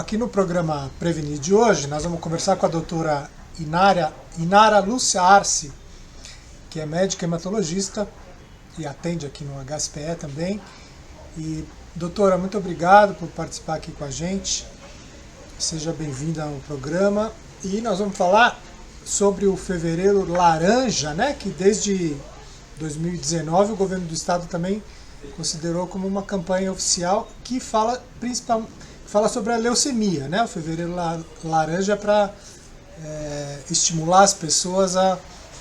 aqui no programa Prevenir de hoje, nós vamos conversar com a doutora Inara Lúcia Arce, que é médica hematologista e atende aqui no HSPE também. E, doutora, muito obrigado por participar aqui com a gente. Seja bem-vinda ao programa. E nós vamos falar sobre o Fevereiro Laranja, né? Que desde 2019 o governo do estado também considerou como uma campanha oficial que fala sobre a leucemia, né? O Fevereiro Laranja é para estimular as pessoas a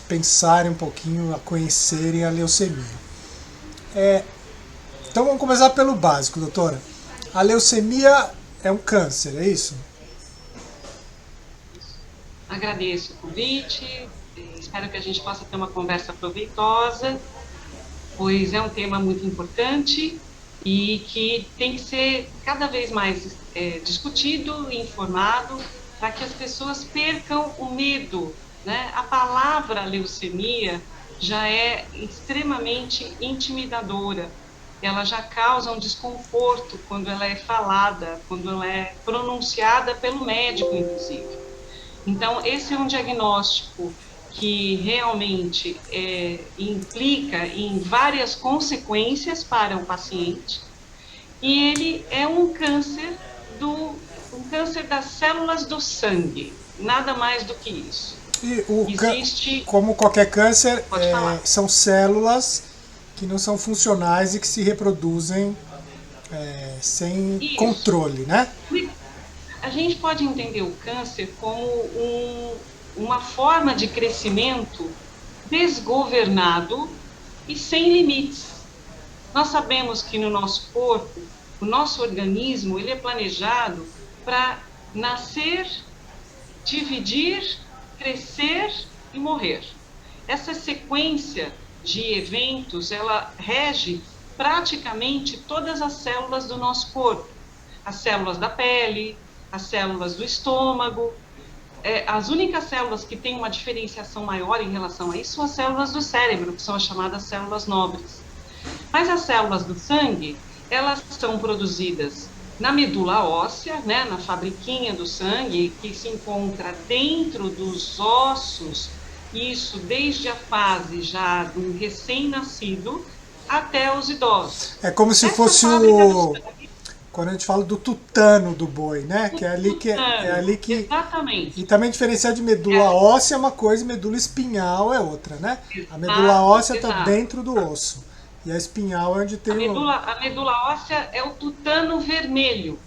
pensarem um pouquinho, a conhecerem a leucemia. Então vamos começar pelo básico, doutora. A leucemia é um câncer, é isso? Agradeço o convite, espero que a gente possa ter uma conversa proveitosa, pois é um tema muito importante e que tem que ser cada vez mais discutido e informado para que as pessoas percam o medo, né? A palavra leucemia já é extremamente intimidadora, ela já causa um desconforto quando ela é falada, quando ela é pronunciada pelo médico, inclusive. Então, esse é um diagnóstico que realmente implica em várias consequências para o paciente, e ele é um câncer das células do sangue, nada mais do que isso. E como qualquer câncer, são células que não são funcionais e que se reproduzem sem controle, né? A gente pode entender o câncer como uma forma de crescimento desgovernado e sem limites. Nós sabemos que no nosso corpo, o nosso organismo, ele é planejado para nascer, dividir, crescer e morrer. Essa sequência de eventos, ela rege praticamente todas as células do nosso corpo. As células da pele, as células do estômago. As únicas células que têm uma diferenciação maior em relação a isso são as células do cérebro, que são as chamadas células nobres. Mas as células do sangue, elas são produzidas na medula óssea, né, na fabriquinha do sangue, que se encontra dentro dos ossos, isso desde a fase já do recém-nascido até os idosos. É como se fosse quando a gente fala do tutano do boi, né? Que é ali que Exatamente. E também diferenciar de medula óssea é uma coisa e medula espinhal é outra, né? A medula óssea está dentro do osso. E a espinhal é onde tem a medula óssea é o tutano vermelho.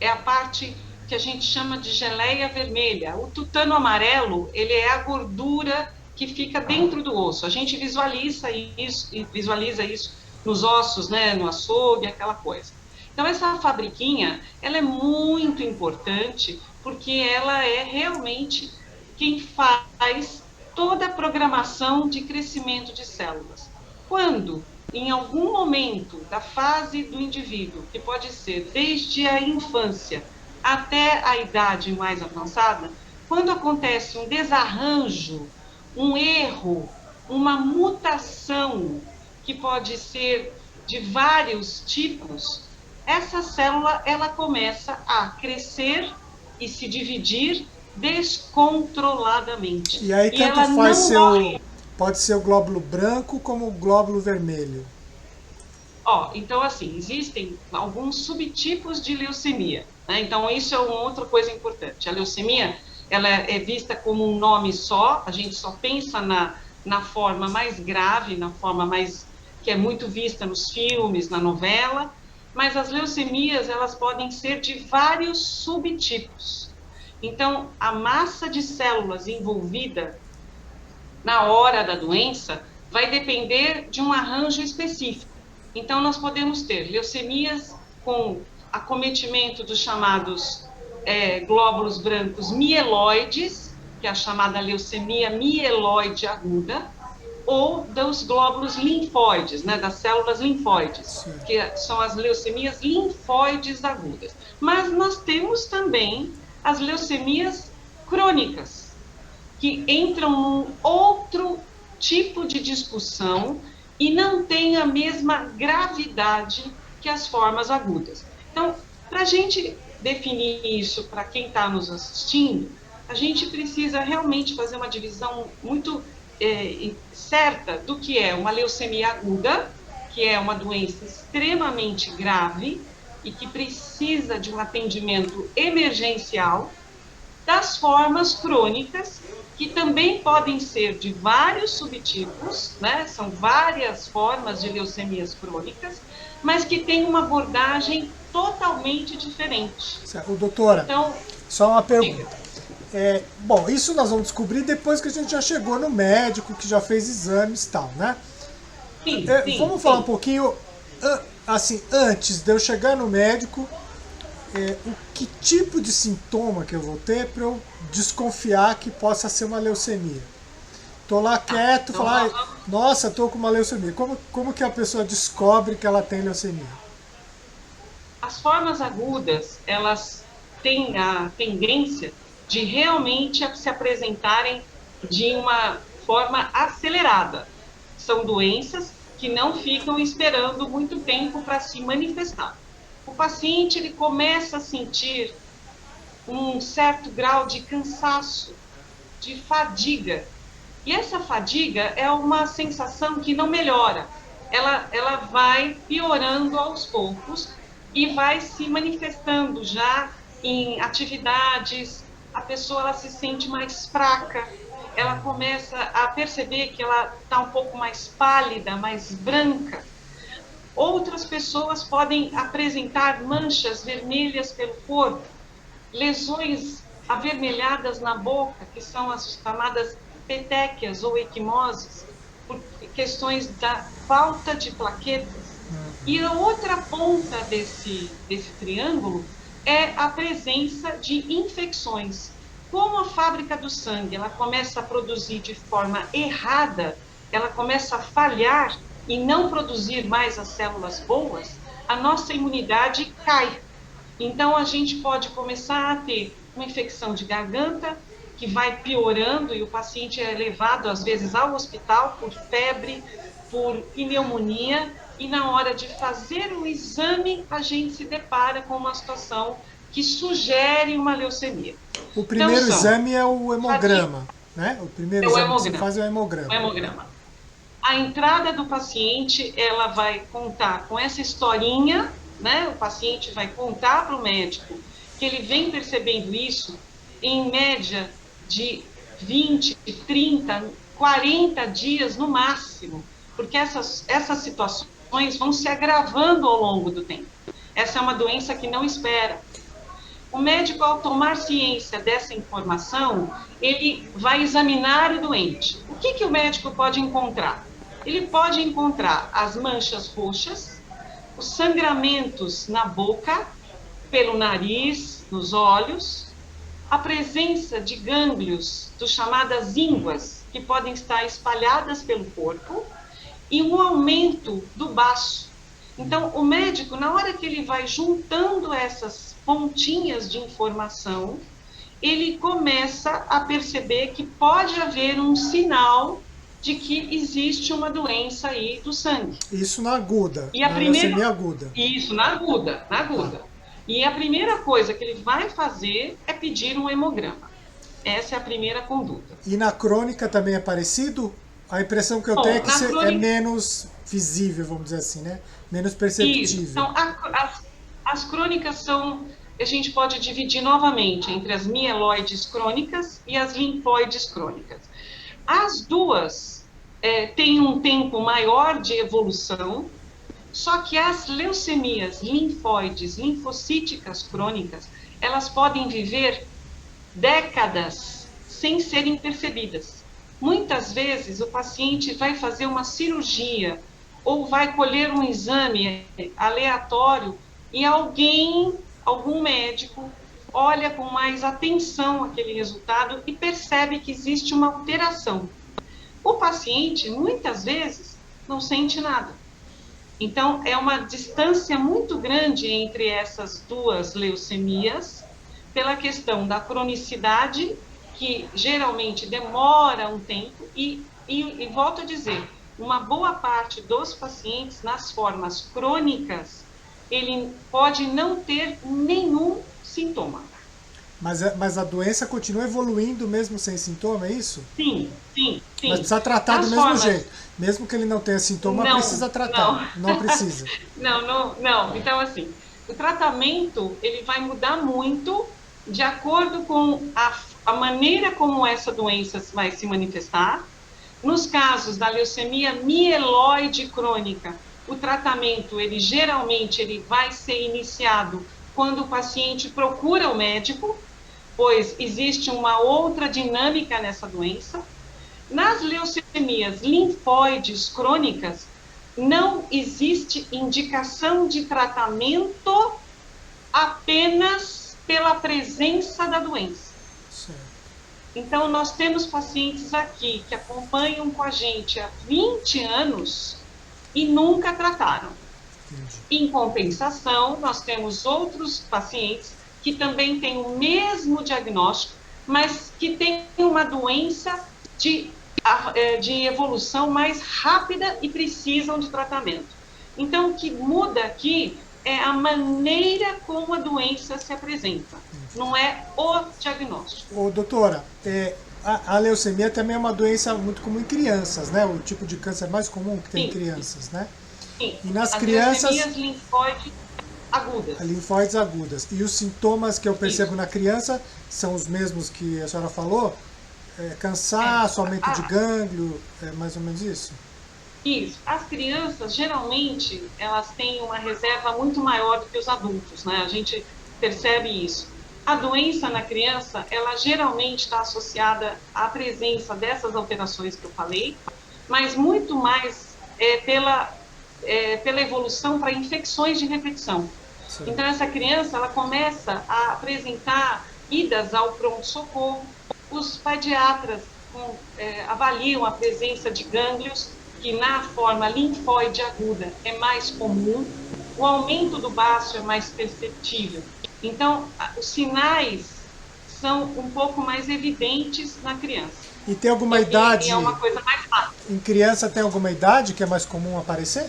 É a parte que a gente chama de geleia vermelha. O tutano amarelo, ele é a gordura que fica dentro do osso. A gente visualiza isso nos ossos, né? No açougue, aquela coisa. Então, essa fabriquinha, ela é muito importante porque ela é realmente quem faz toda a programação de crescimento de células. Quando, em algum momento da fase do indivíduo, que pode ser desde a infância até a idade mais avançada, quando acontece um desarranjo, um erro, uma mutação, que pode ser de vários tipos, essa célula, ela começa a crescer e se dividir descontroladamente. E aí tanto faz pode ser o glóbulo branco como o glóbulo vermelho. Então assim, existem alguns subtipos de leucemia, né? Então isso é uma outra coisa importante. A leucemia, ela é vista como um nome só, a gente só pensa na forma mais grave, na forma mais que é muito vista nos filmes, na novela, mas as leucemias, elas podem ser de vários subtipos. Então, a massa de células envolvida na hora da doença vai depender de um arranjo específico. Então, nós podemos ter leucemias com acometimento dos chamados glóbulos brancos mieloides, que é a chamada leucemia mieloide aguda, ou dos glóbulos linfóides, né, das células linfóides, que são as leucemias linfóides agudas. Mas nós temos também as leucemias crônicas, que entram num outro tipo de discussão e não têm a mesma gravidade que as formas agudas. Então, para a gente definir isso para quem está nos assistindo, a gente precisa realmente fazer uma divisão muito certa do que é uma leucemia aguda, que é uma doença extremamente grave e que precisa de um atendimento emergencial, das formas crônicas, que também podem ser de vários subtipos, né? São várias formas de leucemias crônicas, mas que têm uma abordagem totalmente diferente. Certo. Doutora, então, só uma pergunta. Bom, isso nós vamos descobrir depois que a gente já chegou no médico, que já fez exames e tal, né? Sim, vamos falar um pouquinho, assim, antes de eu chegar no médico, o que tipo de sintoma que eu vou ter para eu desconfiar que possa ser uma leucemia? Tô lá quieto, então falar, nossa, tô com uma leucemia. Como que a pessoa descobre que ela tem leucemia? As formas agudas, elas têm a tendência de realmente se apresentarem de uma forma acelerada. São doenças que não ficam esperando muito tempo para se manifestar. O paciente ele começa a sentir um certo grau de cansaço, de fadiga. E essa fadiga é uma sensação que não melhora. Ela vai piorando aos poucos e vai se manifestando já em atividades. A pessoa ela se sente mais fraca, ela começa a perceber que ela está um pouco mais pálida, mais branca. Outras pessoas podem apresentar manchas vermelhas pelo corpo, lesões avermelhadas na boca, que são as chamadas petequias ou equimoses, por questões da falta de plaquetas. E a outra ponta desse triângulo é a presença de infecções. Como a fábrica do sangue ela começa a produzir de forma errada, ela começa a falhar e não produzir mais as células boas, a nossa imunidade cai. Então, a gente pode começar a ter uma infecção de garganta, que vai piorando e o paciente é levado, às vezes, ao hospital por febre, por pneumonia, e na hora de fazer o exame, a gente se depara com uma situação que sugere uma leucemia. O primeiro exame é o hemograma, né? O primeiro exame que você faz é o hemograma. O hemograma. A entrada do paciente, ela vai contar com essa historinha, né? O paciente vai contar para o médico que ele vem percebendo isso em média de 20, 30, 40 dias no máximo, porque essas situações vão se agravando ao longo do tempo. Essa é uma doença que não espera. O médico, ao tomar ciência dessa informação, ele vai examinar o doente. O que o médico pode encontrar? Ele pode encontrar as manchas roxas, os sangramentos na boca, pelo nariz, nos olhos, a presença de gânglios, dos chamadas ínguas, que podem estar espalhadas pelo corpo, e um aumento do baço. Então, o médico, na hora que ele vai juntando essas pontinhas de informação, ele começa a perceber que pode haver um sinal de que existe uma doença aí do sangue. Isso na aguda, e a na primeira... leucemia aguda. Isso, na aguda. E a primeira coisa que ele vai fazer é pedir um hemograma. Essa é a primeira conduta. E na crônica também é parecido? A impressão que eu tenho é que é menos visível, vamos dizer assim, né? Menos perceptível. Isso. Então, as crônicas são... A gente pode dividir novamente entre as mieloides crônicas e as linfóides crônicas. As duas têm um tempo maior de evolução, só que as leucemias linfóides, linfocíticas crônicas, elas podem viver décadas sem serem percebidas. Muitas vezes o paciente vai fazer uma cirurgia ou vai colher um exame aleatório e algum médico olha com mais atenção aquele resultado e percebe que existe uma alteração. O paciente, muitas vezes, não sente nada. Então, é uma distância muito grande entre essas duas leucemias, pela questão da cronicidade, que geralmente demora um tempo, e volto a dizer, uma boa parte dos pacientes, nas formas crônicas, ele pode não ter nenhum sintoma. Mas a doença continua evoluindo mesmo sem sintoma, é isso? Sim, sim, sim. Mas precisa tratar do mesmo jeito. Mesmo que ele não tenha sintoma, Não, precisa tratar. Não precisa. não. Então, assim, o tratamento, ele vai mudar muito de acordo com a maneira como essa doença vai se manifestar. Nos casos da leucemia mieloide crônica, o tratamento, ele geralmente, ele vai ser iniciado quando o paciente procura o médico, pois existe uma outra dinâmica nessa doença. Nas leucemias linfóides crônicas, não existe indicação de tratamento apenas pela presença da doença. Certo. Então, nós temos pacientes aqui que acompanham com a gente há 20 anos e nunca trataram. Entendi. Em compensação, nós temos outros pacientes que também têm o mesmo diagnóstico, mas que têm uma doença de evolução mais rápida e precisam de tratamento. Então, o que muda aqui é a maneira como a doença se apresenta, não é o diagnóstico. Ô, doutora, a leucemia também é uma doença muito comum em crianças, né? O tipo de câncer mais comum que tem em crianças, né? Sim. E nas As crianças... leucemias linfóides agudas. Linfóides agudas. E os sintomas que eu percebo na criança são os mesmos que a senhora falou? Cansaço, aumento de gânglio, mais ou menos isso? Isso. As crianças, geralmente, elas têm uma reserva muito maior do que os adultos, né? A gente percebe isso. A doença na criança, ela geralmente está associada à presença dessas alterações que eu falei, mas muito mais pela evolução para infecções de repetição. Sim. Então, essa criança, ela começa a apresentar idas ao pronto-socorro. Os pediatras avaliam a presença de gânglios, que na forma linfóide aguda é mais comum, o aumento do baço é mais perceptível. Então, os sinais são um pouco mais evidentes na criança. E tem alguma idade? É uma coisa mais fácil. Em criança tem alguma idade que é mais comum aparecer?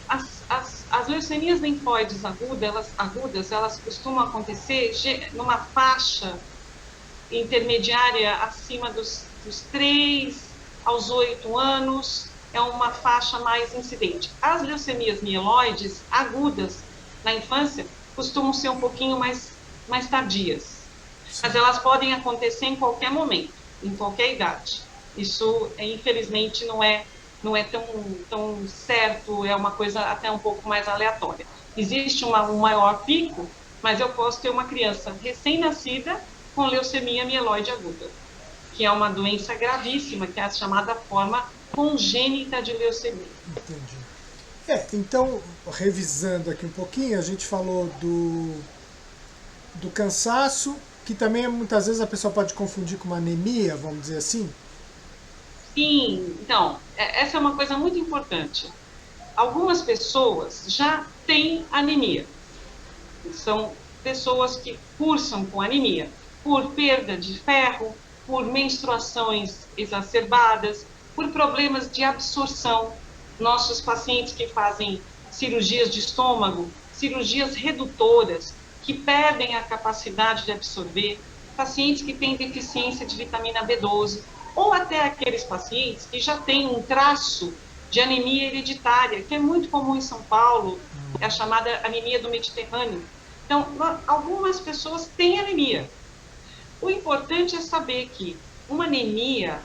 As leucemias linfóides agudas, elas costumam acontecer numa faixa intermediária acima dos 3 aos 8 anos, é uma faixa mais incidente. As leucemias mieloides agudas na infância costumam ser um pouquinho mais tardias, mas elas podem acontecer em qualquer momento, em qualquer idade. Isso, infelizmente, não é tão certo, é uma coisa até um pouco mais aleatória. Existe um maior pico, mas eu posso ter uma criança recém-nascida com leucemia mieloide aguda, que é uma doença gravíssima, que é a chamada forma congênita de leucemia. Entendi. Então, revisando aqui um pouquinho, a gente falou do cansaço, que também muitas vezes a pessoa pode confundir com uma anemia, vamos dizer assim. Sim, então, essa é uma coisa muito importante. Algumas pessoas já têm anemia. São pessoas que cursam com anemia por perda de ferro, por menstruações exacerbadas, por problemas de absorção. Nossos pacientes que fazem cirurgias de estômago, cirurgias redutoras, que perdem a capacidade de absorver, pacientes que têm deficiência de vitamina B12, ou até aqueles pacientes que já têm um traço de anemia hereditária, que é muito comum em São Paulo, é a chamada anemia do Mediterrâneo. Então, algumas pessoas têm anemia. O importante é saber que uma anemia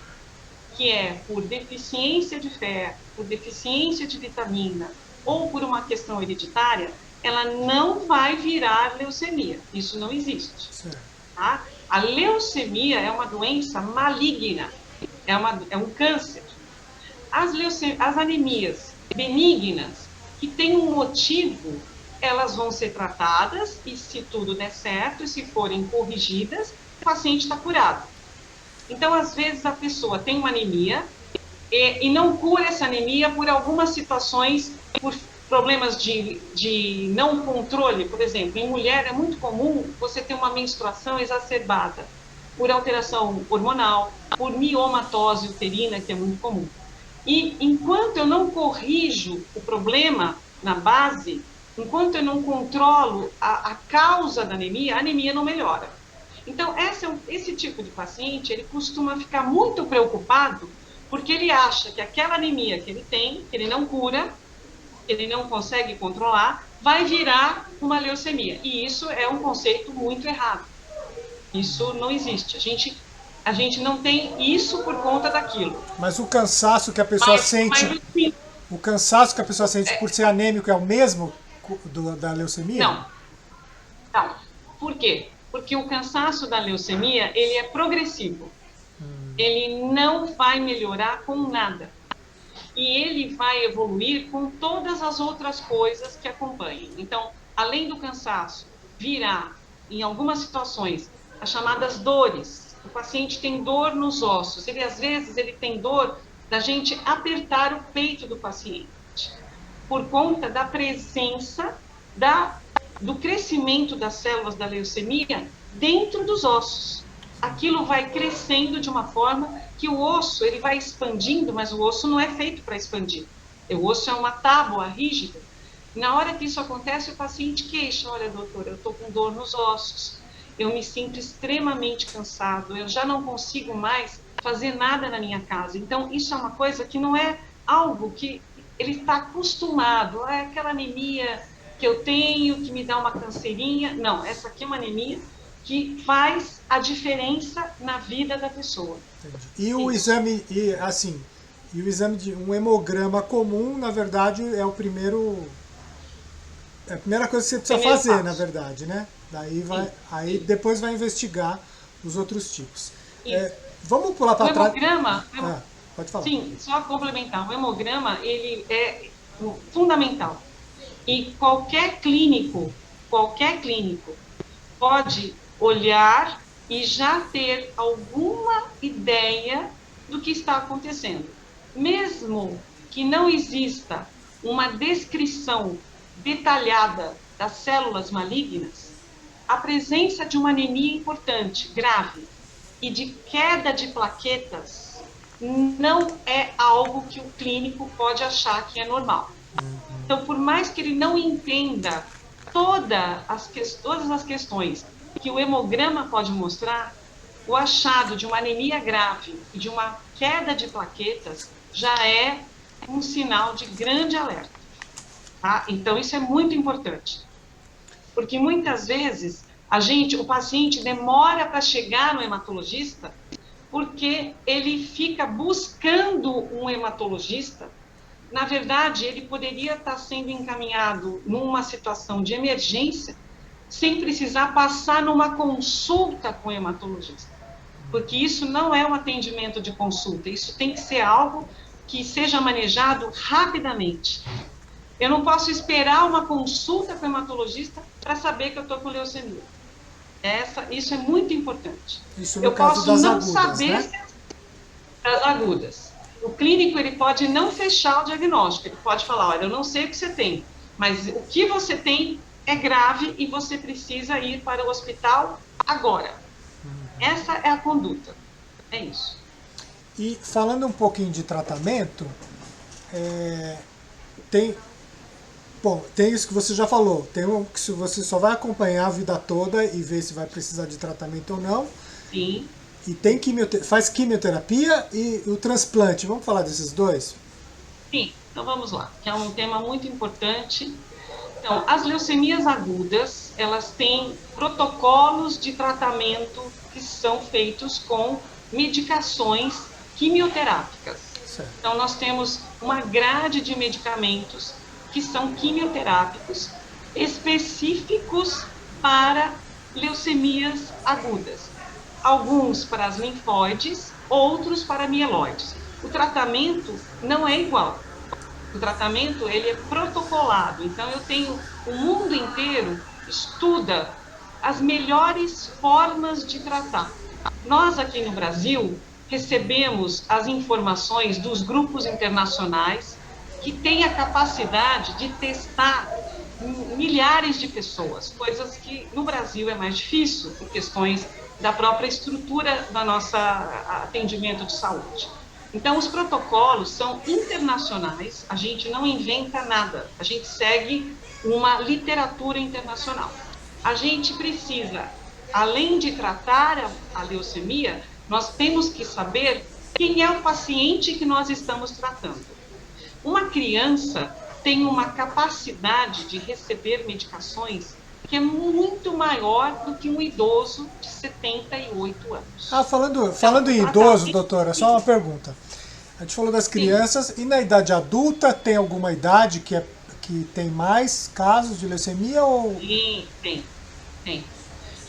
que é por deficiência de ferro, por deficiência de vitamina ou por uma questão hereditária, ela não vai virar leucemia. Isso não existe. Tá? A leucemia é uma doença maligna, é um câncer. As anemias benignas, que têm um motivo, elas vão ser tratadas e, se tudo der certo, e se forem corrigidas, o paciente está curado. Então, às vezes, a pessoa tem uma anemia e não cura essa anemia por algumas situações, por problemas de não controle. Por exemplo, em mulher é muito comum você ter uma menstruação exacerbada por alteração hormonal, por miomatose uterina, que é muito comum. E enquanto eu não corrijo o problema na base, Enquanto eu não controlo a causa da anemia, a anemia não melhora. Então, esse tipo de paciente, ele costuma ficar muito preocupado porque ele acha que aquela anemia que ele tem, que ele não cura, que ele não consegue controlar, vai virar uma leucemia. E isso é um conceito muito errado. Isso não existe. A gente não tem isso por conta daquilo. Mas o cansaço que a pessoa sente, Mas sim, o cansaço que a pessoa sente por ser anêmico é o mesmo da leucemia? não, não. Por quê? Porque o cansaço da leucemia, ele é progressivo. Ele não vai melhorar com nada. E ele vai evoluir com todas as outras coisas que acompanham. Então, além do cansaço, virá, em algumas situações, as chamadas dores. O paciente tem dor nos ossos. Às vezes, ele tem dor da gente apertar o peito do paciente, por conta da presença do crescimento das células da leucemia dentro dos ossos. Aquilo vai crescendo de uma forma que o osso ele vai expandindo, mas o osso não é feito para expandir. O osso é uma tábua rígida. Na hora que isso acontece, o paciente queixa: olha, doutor, eu estou com dor nos ossos, eu me sinto extremamente cansado, eu já não consigo mais fazer nada na minha casa. Então, isso é uma coisa que não é algo que ele está acostumado. É aquela anemia que eu tenho, que me dá uma canseirinha. Não, essa aqui é uma anemia que faz a diferença na vida da pessoa. Entendi. E o exame, e o exame de um hemograma comum, na verdade, é o primeiro. É a primeira coisa que você precisa Primeiro fazer, passo. na verdade, né? Daí Sim, aí sim. depois vai investigar os outros tipos. Isso. Vamos pular O para trás. hemograma, Ah, pode falar. sim, só complementar, o hemograma, ele é fundamental. E qualquer clínico pode olhar e já ter alguma ideia do que está acontecendo. Mesmo que não exista uma descrição detalhada das células malignas, a presença de uma anemia importante, grave, e de queda de plaquetas não é algo que o clínico pode achar que é normal. Então, por mais que ele não entenda todas as questões que o hemograma pode mostrar, o achado de uma anemia grave e de uma queda de plaquetas já é um sinal de grande alerta. Tá? Então, isso é muito importante. Porque muitas vezes o paciente demora para chegar no hematologista porque ele fica buscando um hematologista. Na verdade, ele poderia estar sendo encaminhado numa situação de emergência sem precisar passar numa consulta com o hematologista. Porque isso não é um atendimento de consulta, isso tem que ser algo que seja manejado rapidamente. Eu não posso esperar uma consulta com o hematologista para saber que eu estou com leucemia. Isso é muito importante. Isso no Eu caso posso das não agudas, saber né? das agudas. O clínico ele pode não fechar o diagnóstico, ele pode falar: olha, eu não sei o que você tem, mas o que você tem é grave e você precisa ir para o hospital agora. Essa é a conduta. É isso. E falando um pouquinho de tratamento, tem, bom, tem isso que você já falou, tem um que você só vai acompanhar a vida toda e ver se vai precisar de tratamento ou não. Sim. E tem faz quimioterapia e o transplante. Vamos falar desses dois? Sim, então vamos lá, que é um tema muito importante. Então, as leucemias agudas, elas têm protocolos de tratamento que são feitos com medicações quimioterápicas. Certo. Então, nós temos uma grade de medicamentos que são quimioterápicos específicos para leucemias agudas. Alguns para as linfóides, outros para mieloides. O tratamento não é igual. O tratamento ele é protocolado. Então, o mundo inteiro estuda as melhores formas de tratar. Nós, aqui no Brasil, recebemos as informações dos grupos internacionais que têm a capacidade de testar milhares de pessoas, coisas que no Brasil é mais difícil, por questões da própria estrutura da nossa atendimento de saúde. Então, os protocolos são internacionais, a gente não inventa nada, a gente segue uma literatura internacional. A gente precisa, além de tratar a leucemia, nós temos que saber quem é o paciente que nós estamos tratando. Uma criança tem uma capacidade de receber medicações que é muito maior do que um idoso de 78 anos. Falando em idoso, doutora, só uma pergunta. A gente falou das crianças, sim. E na idade adulta tem alguma idade que tem mais casos de leucemia? Ou... Sim, tem.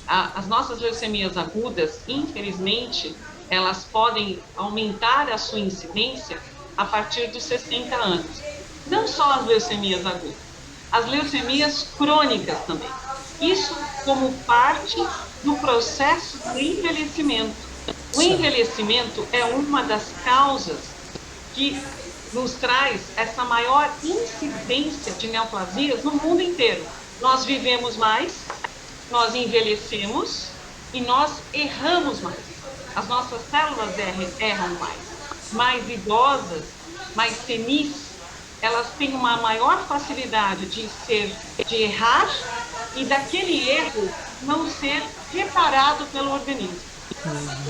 As nossas leucemias agudas, infelizmente, elas podem aumentar a sua incidência a partir dos 60 anos. Não só as leucemias agudas, as leucemias crônicas também. Isso como parte do processo do envelhecimento. O envelhecimento é uma das causas que nos traz essa maior incidência de neoplasias no mundo inteiro. Nós vivemos mais, nós envelhecemos e nós erramos mais. As nossas células erram mais idosas, mais senis, elas têm uma maior facilidade de errar e daquele erro não ser reparado pelo organismo.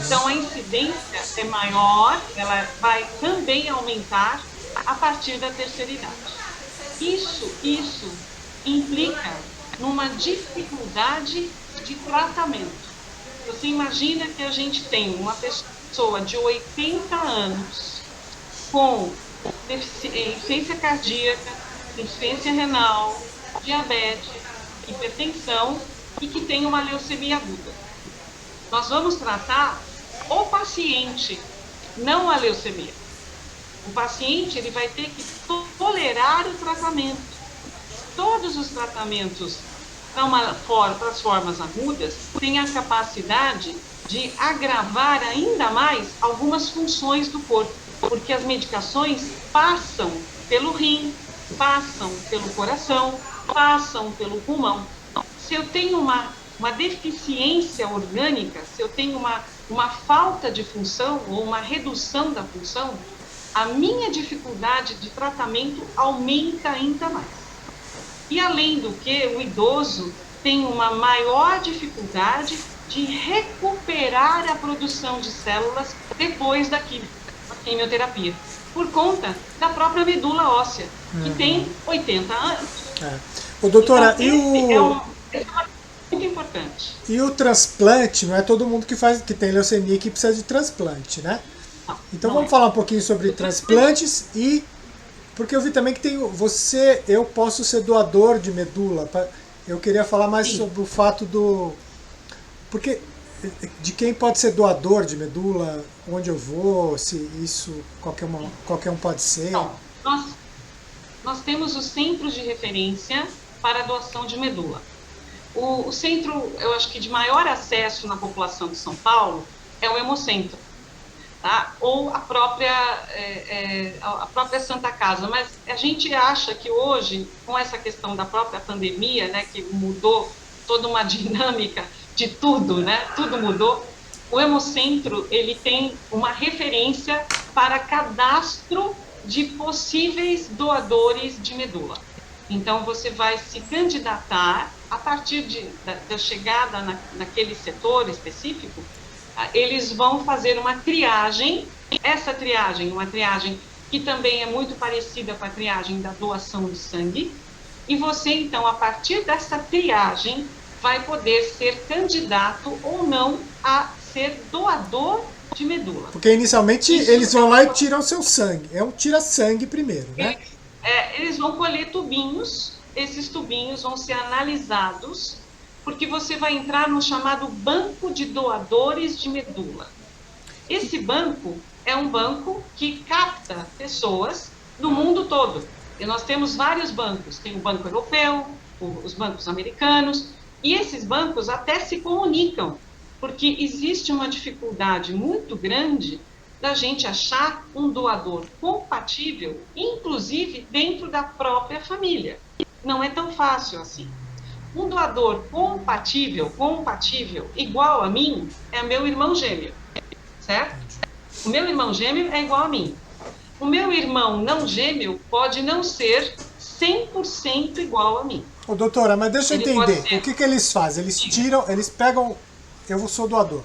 Então a incidência é maior, ela vai também aumentar a partir da terceira idade. Isso implica numa dificuldade de tratamento. Você imagina que a gente tem uma pessoa de 80 anos com insuficiência cardíaca, insuficiência renal, diabetes, hipertensão e que tem uma leucemia aguda. Nós vamos tratar o paciente, não a leucemia. O paciente ele vai ter que tolerar o tratamento. Todos os tratamentos para as formas agudas têm a capacidade de agravar ainda mais algumas funções do corpo, porque as medicações passam pelo rim, passam pelo coração, passam pelo pulmão. Se eu tenho uma deficiência orgânica, se eu tenho uma falta de função ou uma redução da função, a minha dificuldade de tratamento aumenta ainda mais. E além do que, o idoso tem uma maior dificuldade de recuperar a produção de células depois da quimioterapia, por conta da própria medula óssea, que tem 80 anos. O doutora, então, muito importante. E o transplante, não é todo mundo que tem leucemia que precisa de transplante, né? Não, então não vamos falar um pouquinho sobre transplantes e... Porque eu vi também que tem eu posso ser doador de medula. Eu queria falar mais sobre o fato de quem pode ser doador de medula, onde eu vou, se isso qualquer um pode ser. Não, nós temos os centros de referência para a doação de medula. O centro, eu acho que de maior acesso na população de São Paulo é o Hemocentro. Tá? Ou a própria Santa Casa, mas a gente acha que hoje, com essa questão da própria pandemia, né, que mudou toda uma dinâmica de tudo, né, tudo mudou, o Hemocentro ele tem uma referência para cadastro de possíveis doadores de medula. Então você vai se candidatar a partir da chegada naquele setor específico. Eles vão fazer uma triagem, uma triagem que também é muito parecida com a triagem da doação de sangue, e você, então, a partir dessa triagem, vai poder ser candidato ou não a ser doador de medula. Porque inicialmente eles vão lá e tiram o seu sangue, é um tira-sangue primeiro, né? Eles vão colher tubinhos, esses tubinhos vão ser analisados, porque você vai entrar no chamado banco de doadores de medula. Esse banco é um banco que capta pessoas do mundo todo. E nós temos vários bancos, tem o Banco Europeu, os bancos americanos, e esses bancos até se comunicam, porque existe uma dificuldade muito grande da gente achar um doador compatível, inclusive dentro da própria família. Não é tão fácil assim. Um doador compatível, igual a mim, é meu irmão gêmeo, certo? O meu irmão gêmeo é igual a mim. O meu irmão não gêmeo pode não ser 100% igual a mim. Ô, doutora, mas deixa eu Ele pode entender. ser. O que eles fazem? Eles tiram, eles pegam. Eu sou doador.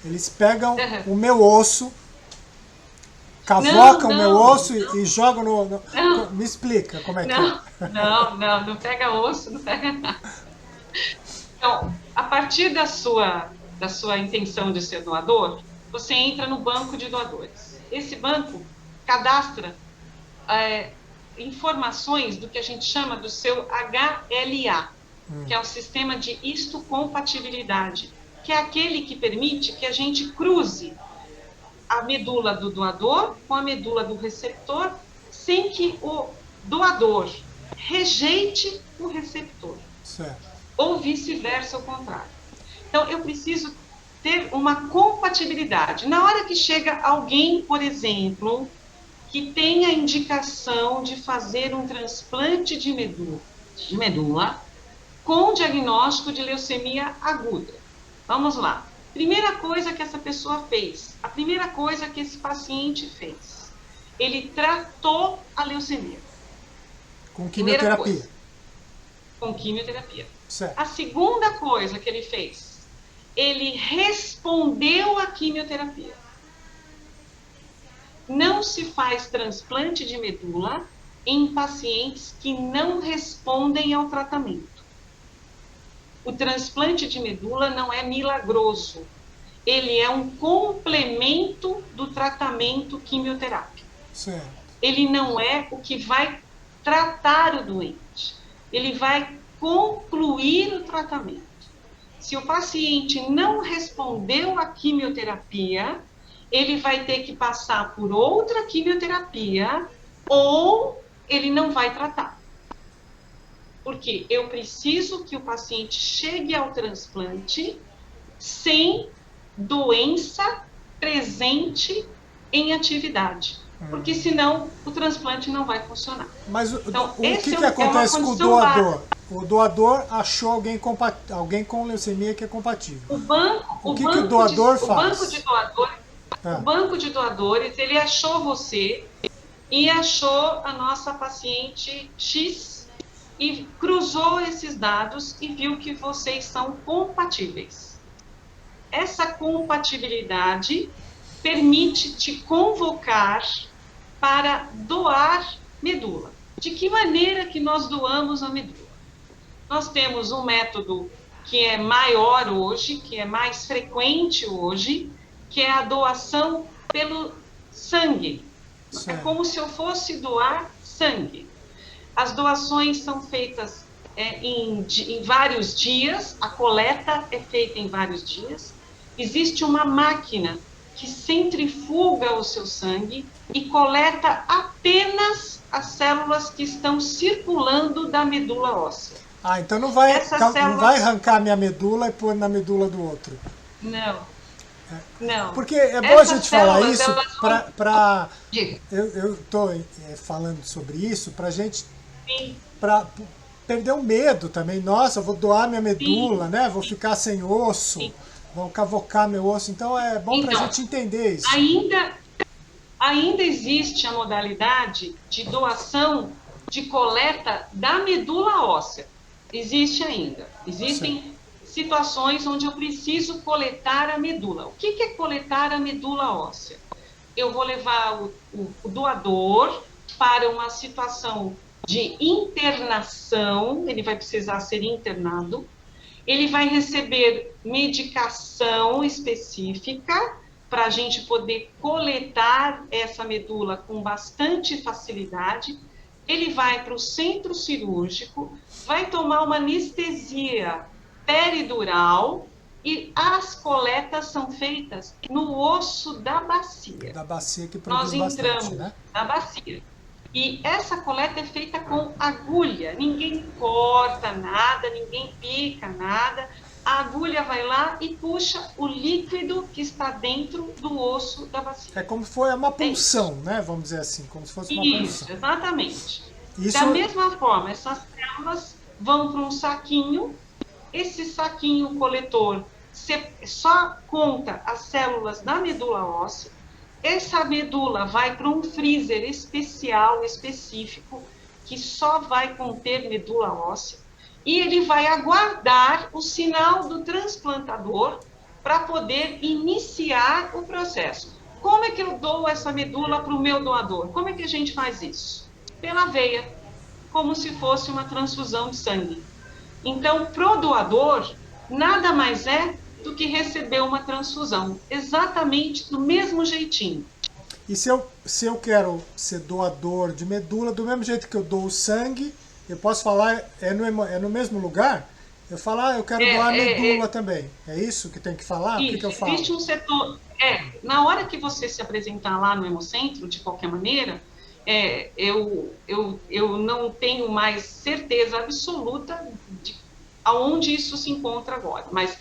Eles pegam Uhum. o meu osso, Não, cavocam o meu não, osso e jogam não, Me explica como é que é. não, não pega osso, não pega nada. Então, a partir da sua intenção de ser doador, você entra no banco de doadores. Esse banco cadastra é, informações do que a gente chama do seu HLA, que é o sistema de histocompatibilidade, que é aquele que permite que a gente cruze a medula do doador com a medula do receptor, sem que o doador rejeite o receptor, Certo. ou vice-versa, ao contrário. Então, eu preciso ter uma compatibilidade. Na hora que chega alguém, por exemplo, que tem a indicação de fazer um transplante de medula com diagnóstico de leucemia aguda. Vamos lá. Primeira coisa que essa pessoa fez, a primeira coisa que esse paciente fez, ele tratou a leucemia. Com Primeira quimioterapia. coisa, com quimioterapia. Certo. A segunda coisa que ele fez, ele respondeu à quimioterapia. Não se faz transplante de medula em pacientes que não respondem ao tratamento. O transplante de medula não é milagroso. Ele é um complemento do tratamento quimioterápico. Certo. Ele não é o que vai tratar o doente. Ele vai concluir o tratamento. Se o paciente não respondeu à quimioterapia, ele vai ter que passar por outra quimioterapia ou ele não vai tratar. Porque eu preciso que o paciente chegue ao transplante sem doença presente em atividade. Porque senão o transplante não vai funcionar. Mas Então, o que é uma acontece com o condição doador? básica. O doador achou alguém com leucemia que é compatível. O que o doador faz? O banco de doadores, ele achou você e achou a nossa paciente X e cruzou esses dados e viu que vocês são compatíveis. Essa compatibilidade permite te convocar para doar medula. De que maneira que nós doamos a medula? Nós temos um método que é maior hoje, que é mais frequente hoje, que é a doação pelo sangue. Certo. É como se eu fosse doar sangue. As doações são feitas em vários dias, a coleta é feita em vários dias. Existe uma máquina que centrifuga o seu sangue e coleta apenas as células que estão circulando da medula óssea. Ah, então não vai arrancar minha medula e pôr na medula do outro. Não. Não. Porque é bom a gente falar isso para... Eu estou falando sobre isso para a gente... Para perder o medo também. Nossa, eu vou doar minha medula, né? Vou ficar sem osso, vão cavocar meu osso. Então é bom para a gente entender isso. Ainda existe a modalidade de doação de coleta da medula óssea. Existe ainda. Existem situações onde eu preciso coletar a medula. O que é coletar a medula óssea? Eu vou levar o doador para uma situação de internação, ele vai precisar ser internado, ele vai receber medicação específica para a gente poder coletar essa medula com bastante facilidade. Ele vai para o centro cirúrgico, vai tomar uma anestesia peridural e as coletas são feitas no osso da bacia. Da bacia que produz Nós entramos bastante, né? na bacia. E essa coleta é feita com agulha. Ninguém corta nada, ninguém pica nada. A agulha vai lá e puxa o líquido que está dentro do osso da bacia. É como se fosse uma punção, né? Vamos dizer assim, como se fosse uma punção. Isso, exatamente. Da mesma forma, essas células vão para um saquinho. Esse saquinho coletor só conta as células da medula óssea. Essa medula vai para um freezer especial, específico, que só vai conter medula óssea. e ele vai aguardar o sinal do transplantador para poder iniciar o processo. Como é que eu dou essa medula para o meu doador? Como é que a gente faz isso? Pela veia, como se fosse uma transfusão de sangue. Então, pro doador, nada mais é do que receber uma transfusão, exatamente do mesmo jeitinho. E se eu quero ser doador de medula, do mesmo jeito que eu dou o sangue, eu posso falar, é no mesmo lugar? Eu falo, eu quero doar medula também. É isso que tem que falar? O que eu falo? Existe um setor. Na hora que você se apresentar lá no Hemocentro, de qualquer maneira, eu não tenho mais certeza absoluta de aonde isso se encontra agora. Mas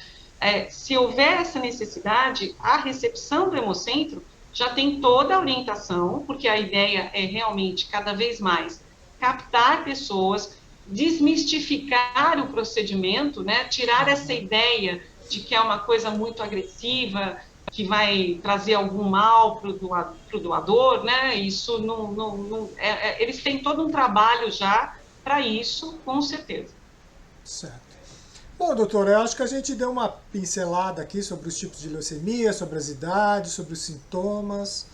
se houver essa necessidade, a recepção do Hemocentro já tem toda a orientação, porque a ideia é realmente cada vez mais captar pessoas, desmistificar o procedimento, né? Tirar essa ideia de que é uma coisa muito agressiva, que vai trazer algum mal para o doador, né? Isso não eles têm todo um trabalho já para isso, com certeza. Certo. Bom, doutora, eu acho que a gente deu uma pincelada aqui sobre os tipos de leucemia, sobre as idades, sobre os sintomas,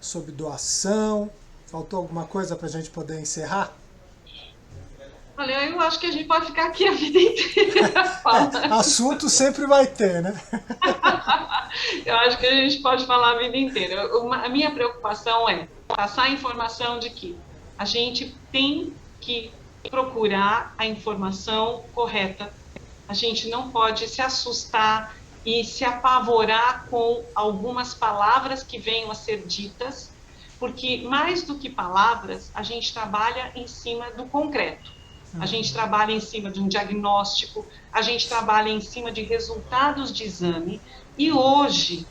sobre doação. Faltou alguma coisa para a gente poder encerrar? Olha, eu acho que a gente pode ficar aqui a vida inteira falando. Assunto sempre vai ter, né? Eu acho que a gente pode falar a vida inteira. A minha preocupação é passar a informação de que a gente tem que procurar a informação correta. A gente não pode se assustar e se apavorar com algumas palavras que venham a ser ditas, porque mais do que palavras, a gente trabalha em cima do concreto. A gente trabalha em cima de um diagnóstico, a gente trabalha em cima de resultados de exame, e hoje,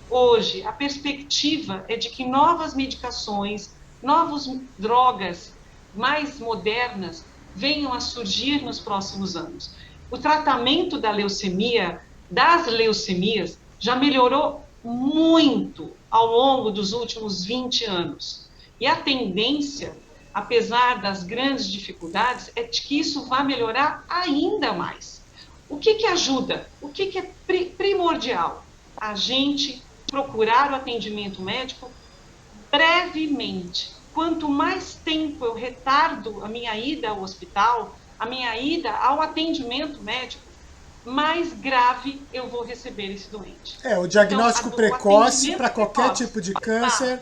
a perspectiva é de que novas medicações, novas drogas mais modernas venham a surgir nos próximos anos. O tratamento da leucemia, das leucemias, já melhorou muito ao longo dos últimos 20 anos. E a tendência, apesar das grandes dificuldades, é de que isso vai melhorar ainda mais. O que ajuda? O que é primordial? A gente procurar o atendimento médico brevemente. Quanto mais tempo eu retardo a minha ida ao hospital, a minha ida ao atendimento médico, mais grave eu vou receber esse doente. O diagnóstico precoce para qualquer tipo de câncer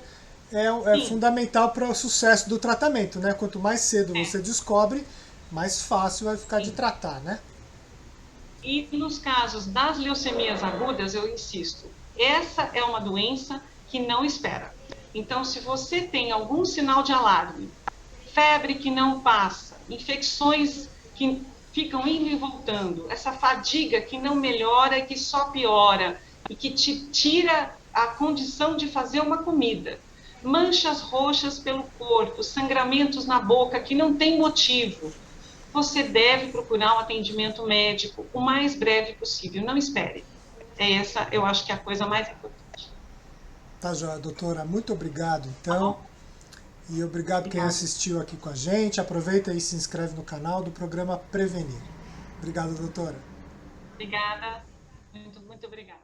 é fundamental para o sucesso do tratamento, né? Quanto mais cedo você descobre, mais fácil vai ficar de tratar, né? E nos casos das leucemias agudas, eu insisto, essa é uma doença que não espera. Então, se você tem algum sinal de alarme, febre que não passa, infecções que ficam indo e voltando, essa fadiga que não melhora e que só piora, e que te tira a condição de fazer uma comida, manchas roxas pelo corpo, sangramentos na boca que não tem motivo, você deve procurar um atendimento médico o mais breve possível, não espere. Essa, eu acho que é a coisa mais importante. Tá, joia, doutora. Muito obrigado, então. E obrigado quem assistiu aqui com a gente. Aproveita e se inscreve no canal do programa Prevenir. Obrigado, doutora. Obrigada. Muito obrigada.